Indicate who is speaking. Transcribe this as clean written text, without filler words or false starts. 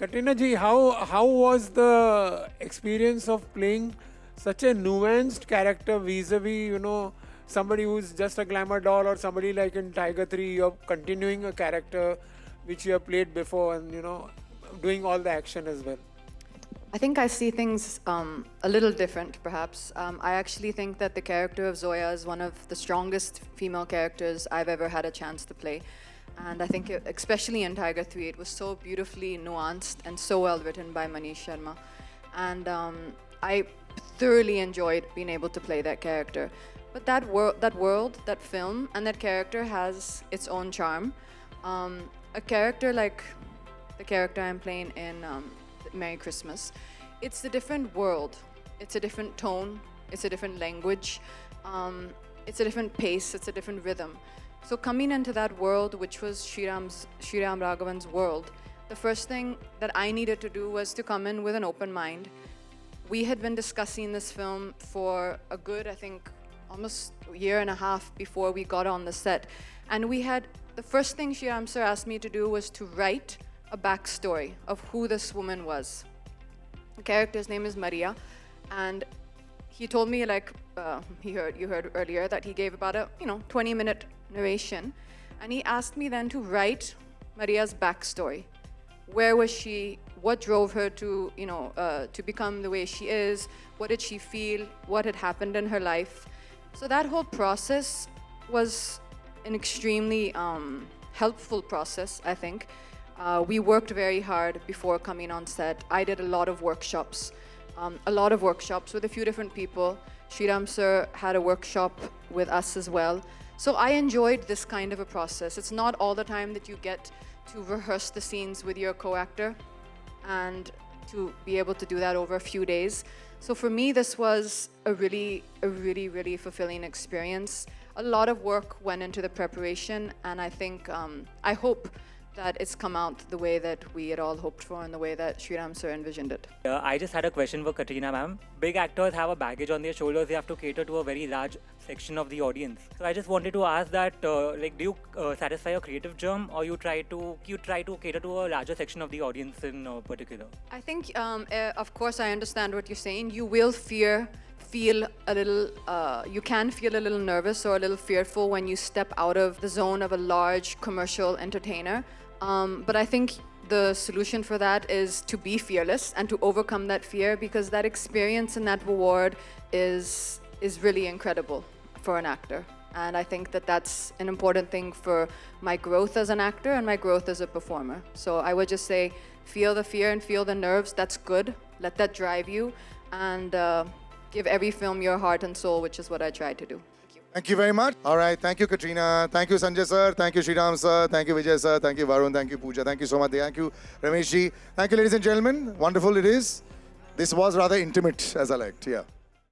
Speaker 1: Katrina ji, how was the experience of playing such a nuanced character vis-a-vis, somebody who's just a glamour doll, or somebody like in Tiger 3, you're continuing a character which you have played before and, doing all the action as well?
Speaker 2: I think I see things a little different, perhaps. I actually think that the character of Zoya is one of the strongest female characters I've ever had a chance to play. And I think, especially in Tiger 3, it was so beautifully nuanced and so well written by Manish Sharma. And I thoroughly enjoyed being able to play that character. But that world, that film, and that character has its own charm. A character like the character I'm playing in Merry Christmas, it's a different world, it's a different tone, it's a different language, it's a different pace, it's a different rhythm. So coming into that world, which was Sriram Raghavan's world, the first thing that I needed to do was to come in with an open mind. We had been discussing this film for a good, I think, almost a year and a half before we got on the set. And the first thing Sriram sir asked me to do was to write a backstory of who this woman was. The character's name is Maria, and he told me, you heard earlier, that he gave about a 20-minute narration, and he asked me then to write Maria's backstory. Where was she? What drove her to to become the way she is? What did she feel? What had happened in her life? So that whole process was an extremely helpful process, I think. We worked very hard before coming on set. I did a lot of workshops with a few different people. Sriram sir had a workshop with us as well. So I enjoyed this kind of a process. It's not all the time that you get to rehearse the scenes with your co-actor and to be able to do that over a few days. So for me, this was a really fulfilling experience. A lot of work went into the preparation, and I think, I hope that it's come out the way that we had all hoped for and the way that Sriram sir envisioned it.
Speaker 3: I just had a question for Katrina ma'am. Big actors have a baggage on their shoulders. They have to cater to a very large section of the audience. So I just wanted to ask that, do you satisfy your creative germ, or you try to cater to a larger section of the audience in particular?
Speaker 2: I think, of course, I understand what you're saying. You will feel a little, you can feel a little nervous or a little fearful when you step out of the zone of a large commercial entertainer. But I think the solution for that is to be fearless and to overcome that fear, because that experience and that reward is really incredible for an actor. And I think that that's an important thing for my growth as an actor and my growth as a performer. So I would just say, feel the fear and feel the nerves. That's good. Let that drive you, and give every film your heart and soul, which is what I try to do.
Speaker 4: Thank you very much. All right. Thank you, Katrina. Thank you, Sanjay sir. Thank you, Sriram sir. Thank you, Vijay sir. Thank you, Varun. Thank you, Pooja. Thank you so much. Thank you, Ramesh ji. Thank you, ladies and gentlemen. Wonderful it is. This was rather intimate, as I liked. Yeah.